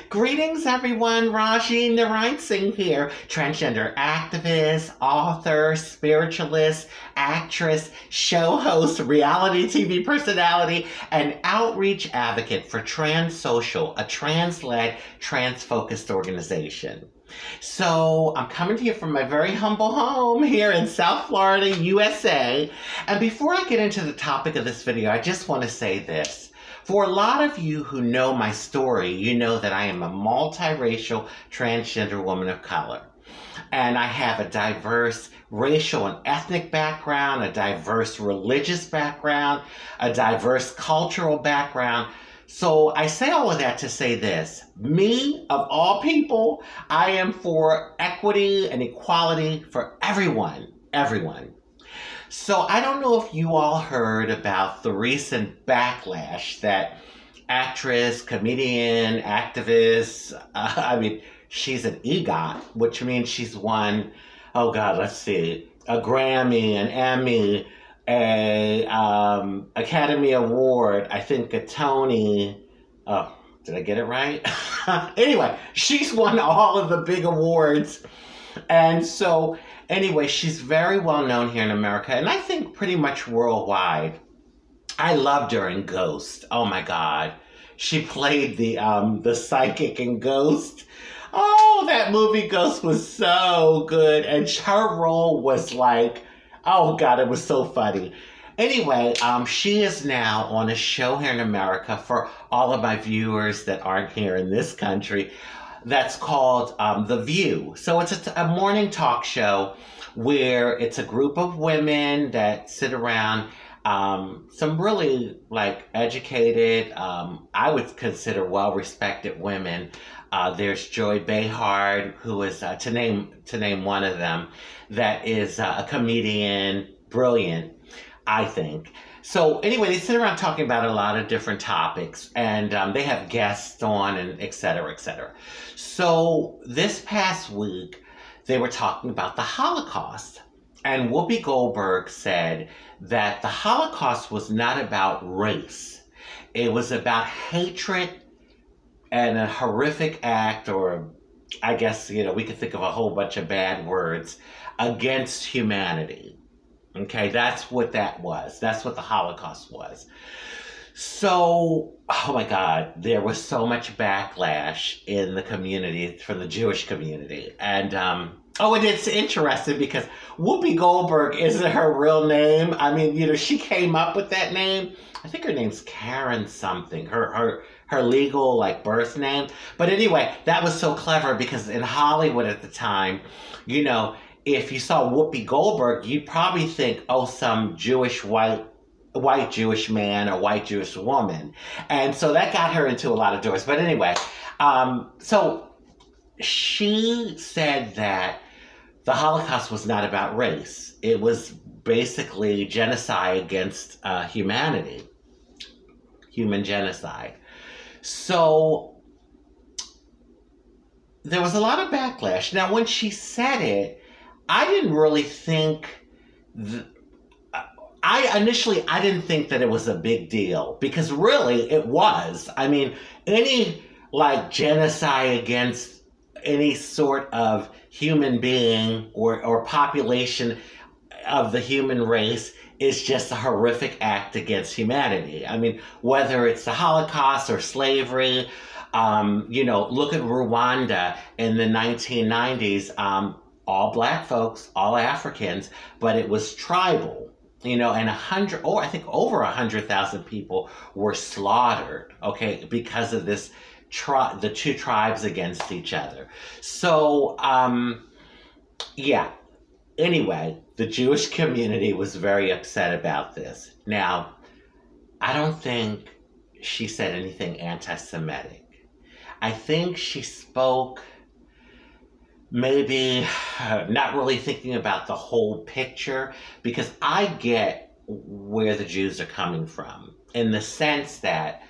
Greetings, everyone. Rajee Narinesingh here, transgender activist, author, spiritualist, actress, show host, reality TV personality, and outreach advocate for Trans Social, a trans-led, trans-focused organization. So I'm coming to you from my very humble home here in South Florida, USA. And before I get into the topic of this video, I just want to say this. For a lot of you who know my story, you know that I am a multiracial transgender woman of color. And I have a diverse racial and ethnic background, a diverse religious background, a diverse cultural background. So I say all of that to say this. Me, of all people, I am for equity and equality for everyone. So I don't know if you all heard about the recent backlash that actress, comedian, activist, she's an EGOT, which means she's won, oh God, let's see, a Grammy, an Emmy, a Academy Award, I think a Tony. Oh, did I get it right? Anyway, she's won all of the big awards. And so, anyway, she's very well known here in America, and I think pretty much worldwide. I loved her in Ghost. Oh my God. She played the psychic in Ghost. Oh, that movie Ghost was so good. And her role was like, oh God, it was so funny. Anyway, she is now on a show here in America for all of my viewers that aren't here in this country. That's called The View. So it's a morning talk show where it's a group of women that sit around, some really like educated, I would consider well-respected women. There's Joy Behar, who is, to name one of them, that is a comedian, brilliant, I think. So anyway, they sit around talking about a lot of different topics, and they have guests on, and et cetera, et cetera. So this past week, they were talking about the Holocaust. And Whoopi Goldberg said that the Holocaust was not about race. It was about hatred and a horrific act, or I guess, we could think of a whole bunch of bad words, against humanity. Okay, that's what that was. That's what the Holocaust was. So, oh my God, there was so much backlash in the community, from the Jewish community. And, and it's interesting because Whoopi Goldberg isn't her real name. I mean, she came up with that name. I think her name's Karen something, her legal, birth name. But anyway, that was so clever because in Hollywood at the time, if you saw Whoopi Goldberg, you'd probably think, oh, some Jewish white Jewish man or white Jewish woman. And so that got her into a lot of doors. But anyway, so she said that the Holocaust was not about race. It was basically genocide against humanity, human genocide. So there was a lot of backlash. Now, when she said it, I didn't really think, I didn't think that it was a big deal, because really it was. I mean, any genocide against any sort of human being or population of the human race is just a horrific act against humanity. I mean, whether it's the Holocaust or slavery, look at Rwanda in the 1990s, all black folks, all Africans, but it was tribal, and I think over 100,000 people were slaughtered, okay, because of this, the two tribes against each other. So, yeah, anyway, the Jewish community was very upset about this. Now, I don't think she said anything anti-Semitic. I think she spoke maybe not really thinking about the whole picture, because I get where the Jews are coming from, in the sense that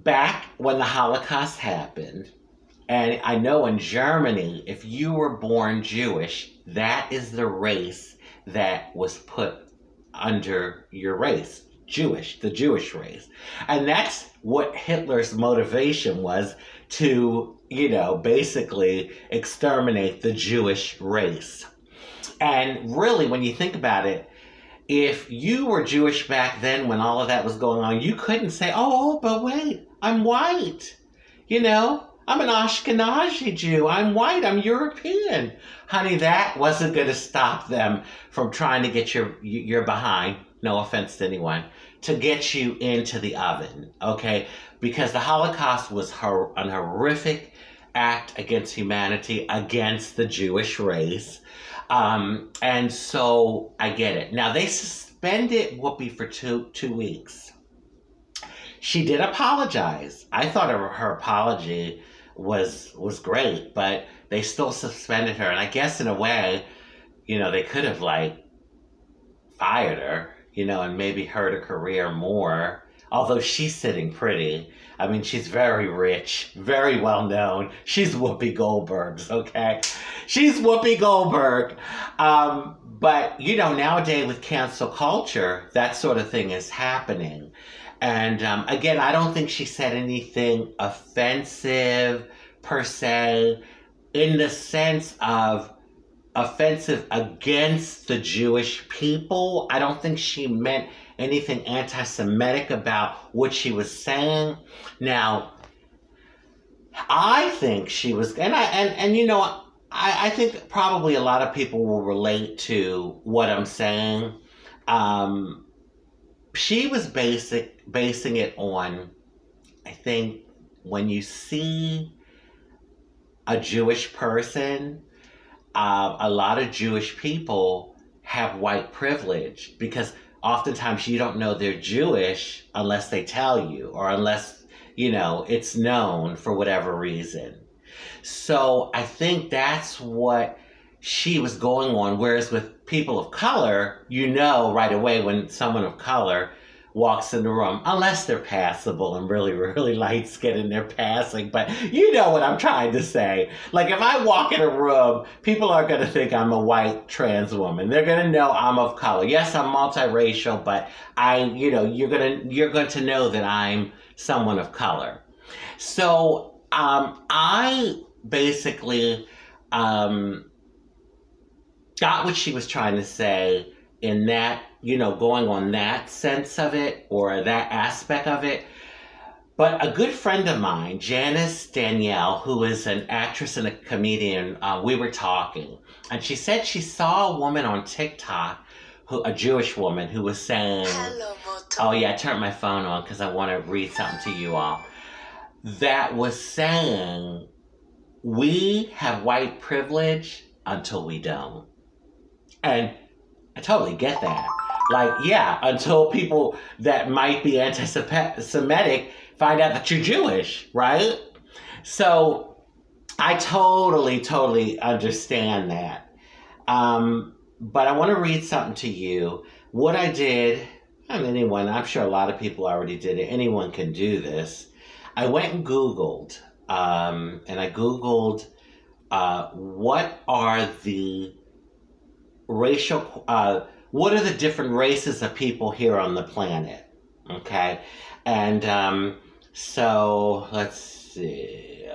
back when the Holocaust happened, and I know in Germany, if you were born Jewish, that is the race that was put under your race. Jewish, the Jewish race. And that's what Hitler's motivation was, to, you know, basically exterminate the Jewish race. And really, when you think about it, if you were Jewish back then when all of that was going on, you couldn't say, oh, but wait, I'm white. You know, I'm an Ashkenazi Jew. I'm white. I'm European. Honey, that wasn't going to stop them from trying to get your behind, no offense to anyone, to get you into the oven, okay? Because the Holocaust was an horrific act against humanity, against the Jewish race. And so I get it. Now, they suspended Whoopi for two weeks. She did apologize. I thought her apology was great, but they still suspended her. And I guess in a way, you know, they could have, like, fired her, you know, and maybe hurt her career more. Although she's sitting pretty. I mean, she's very rich, very well known. She's Whoopi Goldberg's, okay? She's Whoopi Goldberg. But, you know, nowadays with cancel culture, that sort of thing is happening. And again, I don't think she said anything offensive per se, in the sense of offensive against the Jewish people. I don't think she meant anything anti-Semitic about what she was saying. Now, I think she was, and you know, I think probably a lot of people will relate to what I'm saying. She was basing it on, I think, when you see a Jewish person, a lot of Jewish people have white privilege, because oftentimes you don't know they're Jewish unless they tell you, or unless, you know, it's known for whatever reason. So I think that's what she was going on. Whereas with people of color, you know right away when someone of color walks in the room, unless they're passable and really, really light-skinned and they're passing. But you know what I'm trying to say. Like, if I walk in a room, people are going to think I'm a white trans woman. They're going to know I'm of color. Yes, I'm multiracial, but you know, you're going to know that I'm someone of color. So I basically got what she was trying to say in that, you know, going on that sense of it, or that aspect of it. But a good friend of mine, Janice Danielle, who is an actress and a comedian, we were talking, and she said she saw a woman on TikTok, a Jewish woman, who was saying, oh yeah, I turned my phone on because I want to read something to you all, that was saying, we have white privilege until we don't. And I totally get that. Like, yeah, until people that might be anti-Semitic find out that you're Jewish, right? So I totally understand that. But I want to read something to you. What I did, I mean, I'm sure a lot of people already did it. Anyone can do this. I went and Googled, and I Googled what are the what are the different races of people here on the planet, okay? And so, let's see.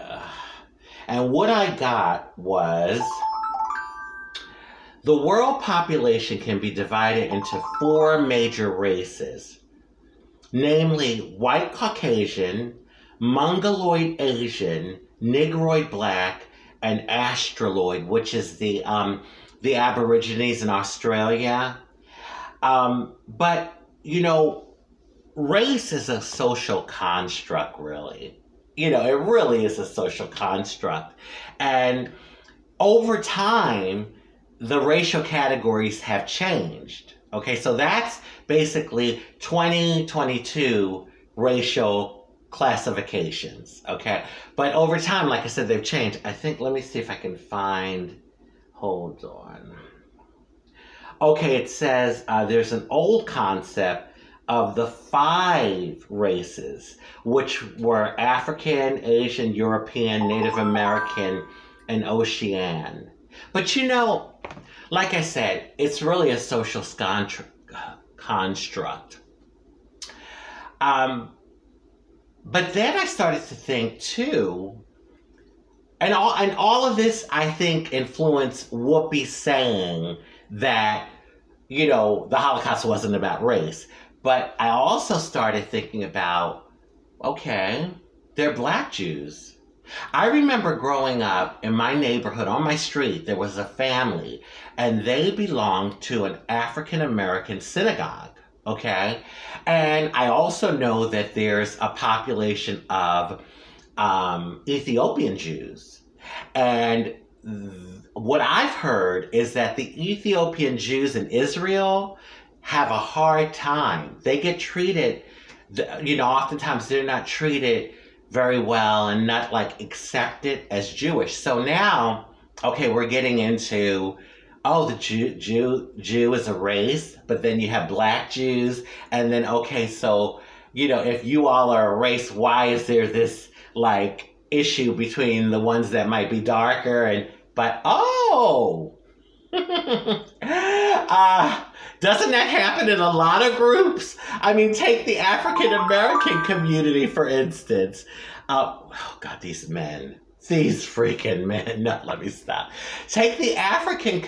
And what I got was, the world population can be divided into 4 major races, namely white Caucasian, Mongoloid Asian, Negroid Black, and Australoid, which is the Aborigines in Australia. But, you know, race is a social construct, really. You know, it really is a social construct. And over time, the racial categories have changed. Okay, so that's basically 2022 racial classifications, okay? But over time, like I said, they've changed. I think, let me see if I can find, hold on. Okay, it says there's an old concept of the 5 races, which were African, Asian, European, Native American, and Ocean. But you know, like I said, it's really a social construct. But then I started to think too, and all of this, I think, influenced Whoopi saying that, you know, the Holocaust wasn't about race. But I also started thinking about, okay, they're Black Jews. I remember growing up in my neighborhood, on my street, there was a family, and they belonged to an African American synagogue, okay? And I also know that there's a population of Ethiopian Jews. And what I've heard is that the Ethiopian Jews in Israel have a hard time. They get treated, you know, oftentimes they're not treated very well and not like accepted as Jewish. So now, okay, we're getting into, oh, the Jew is a race, but then you have Black Jews, and then, okay, so, you know, if you all are a race, why is there this, like, issue between the ones that might be darker and, but, oh! Doesn't that happen in a lot of groups? I mean, take the African American community, for instance. Oh, God, these men. These freaking men. No, let me stop. Take the African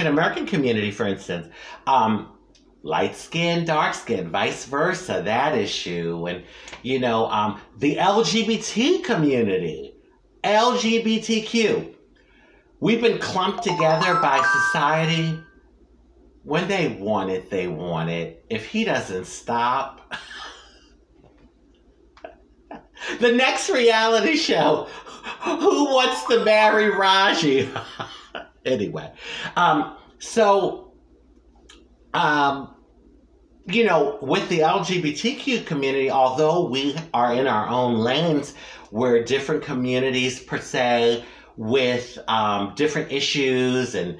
American community, for instance. Light skin, dark skin, vice versa, that issue. And, you know, the LGBT community, LGBTQ. We've been clumped together by society. When they want it, they want it. If he doesn't stop... The next reality show, Who Wants to Marry Rajee? Anyway, you know, with the LGBTQ community, although we are in our own lanes, we're different communities per se, with different issues and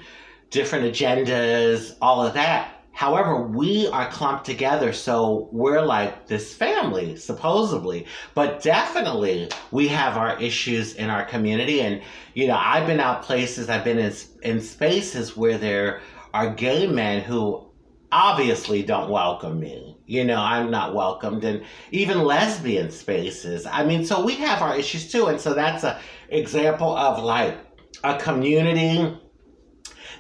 different agendas, all of that. However, we are clumped together, so we're like this family, supposedly. But definitely, we have our issues in our community. And, you know, I've been out places, I've been in spaces where there are gay men who obviously don't welcome me. You know, I'm not welcomed. And even lesbian spaces. I mean, so we have our issues too. And so that's an example of like a community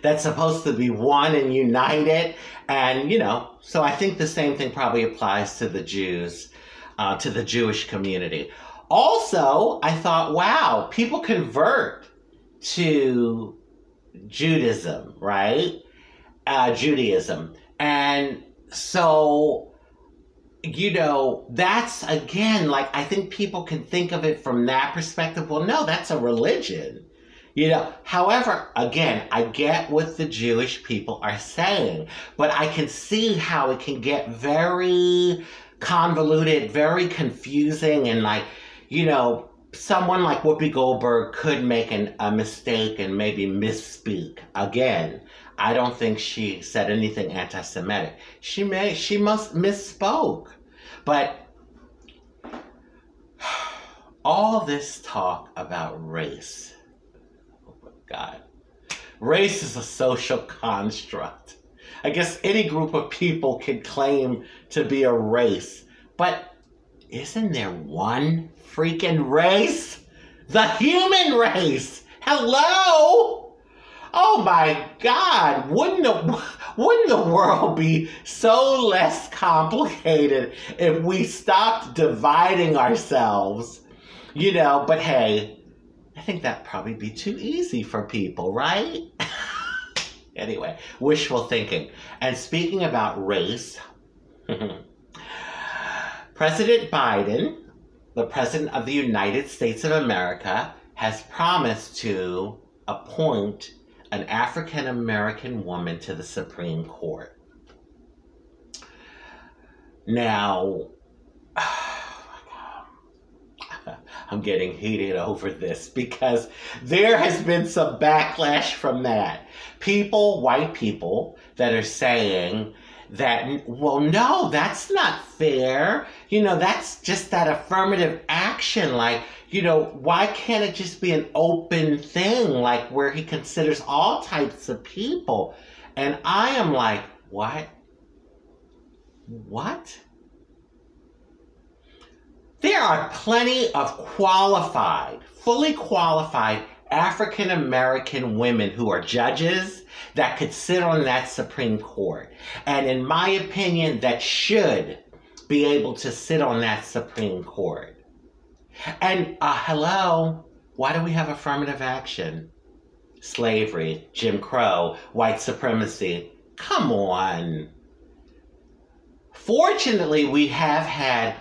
that's supposed to be one and united. And, you know, so I think the same thing probably applies to the Jews, to the Jewish community. Also, I thought, wow, people convert to Judaism, right? Judaism. And so, you know, that's, again, like, I think people can think of it from that perspective. Well, no, that's a religion. You know, however, again, I get what the Jewish people are saying, but I can see how it can get very convoluted, very confusing, and like, you know, someone like Whoopi Goldberg could make a mistake and maybe misspeak. Again, I don't think she said anything anti-Semitic. She must misspoke. But all this talk about race, God. Race is a social construct. I guess any group of people can claim to be a race. But isn't there one freaking race? The human race! Hello? Oh my God. Wouldn't the world be so less complicated if we stopped dividing ourselves? You know, but hey, I think that'd probably be too easy for people, right? Anyway, wishful thinking. And speaking about race, President Biden, the President of the United States of America, has promised to appoint an African American woman to the Supreme Court. Now, I'm getting heated over this because there has been some backlash from that. People, white people, that are saying that, well, no, that's not fair. You know, that's just that affirmative action. Like, you know, why can't it just be an open thing, like where he considers all types of people? And I am like, what? What? There are plenty of qualified, fully qualified African American women who are judges that could sit on that Supreme Court. And in my opinion, that should be able to sit on that Supreme Court. And hello, why do we have affirmative action? Slavery, Jim Crow, white supremacy. Come on. Fortunately, we have had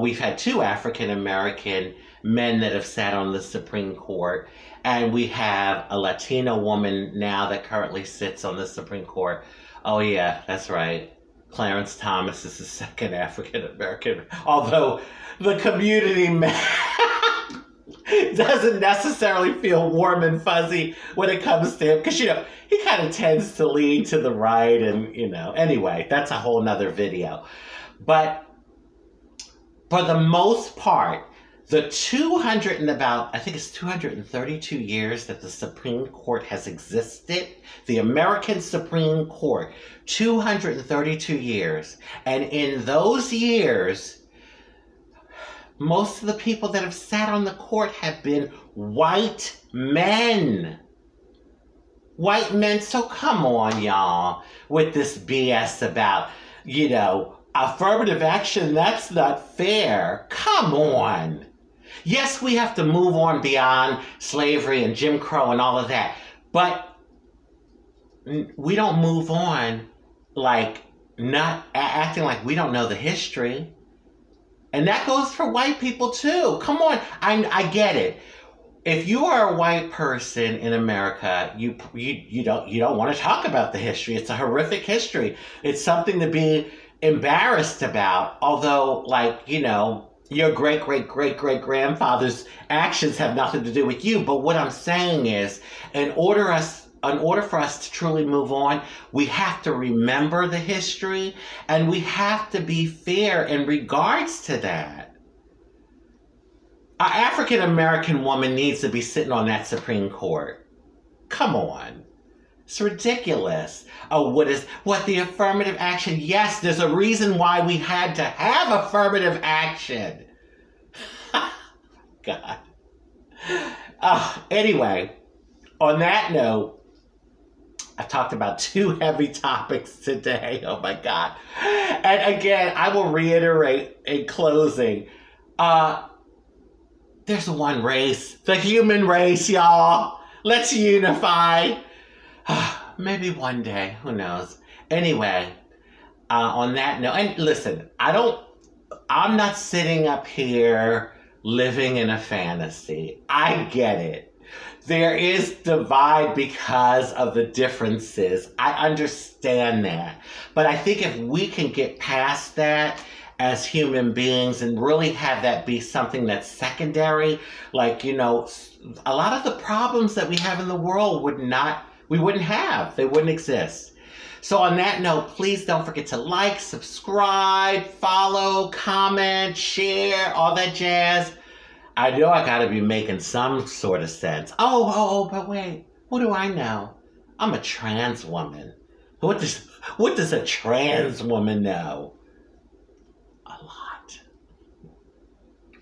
we've had two African American men that have sat on the Supreme Court, and we have a Latino woman now that currently sits on the Supreme Court. Oh yeah, that's right. Clarence Thomas is the second African American, although the community doesn't necessarily feel warm and fuzzy when it comes to him, because, you know, he kind of tends to lean to the right, and, you know, anyway, that's a whole nother video. But for the most part, the 232 years that the Supreme Court has existed, the American Supreme Court, 232 years. And in those years, most of the people that have sat on the court have been white men. White men, so come on, y'all, with this BS about, you know, affirmative action, that's not fair. Come on. Yes, we have to move on beyond slavery and Jim Crow and all of that, but we don't move on like not acting like we don't know the history. And that goes for white people too. Come on, I get it. If you are a white person in America, you don't want to talk about the history. It's a horrific history. It's something to be embarrassed about. Although, like, you know, your great-great-great-great-grandfather's actions have nothing to do with you. But what I'm saying is, in order for us to truly move on, we have to remember the history, and we have to be fair in regards to that. An African-American woman needs to be sitting on that Supreme Court. Come on. It's ridiculous. Oh, what the affirmative action? Yes, there's a reason why we had to have affirmative action. God. Anyway, on that note, I've talked about two heavy topics today. Oh my God. And again, I will reiterate in closing, there's one race, the human race, y'all. Let's unify. Maybe one day, who knows? Anyway, on that note, and listen, I'm not sitting up here living in a fantasy. I get it. There is divide because of the differences. I understand that. But I think if we can get past that as human beings and really have that be something that's secondary, like, you know, a lot of the problems that we have in the world we wouldn't have. They wouldn't exist. So on that note, please don't forget to like, subscribe, follow, comment, share, all that jazz. I know I gotta be making some sort of sense. But wait, what do I know? I'm a trans woman. What does a trans woman know? A lot.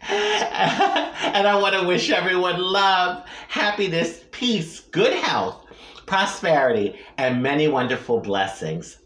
And I want to wish everyone love, happiness, peace, good health, prosperity, and many wonderful blessings.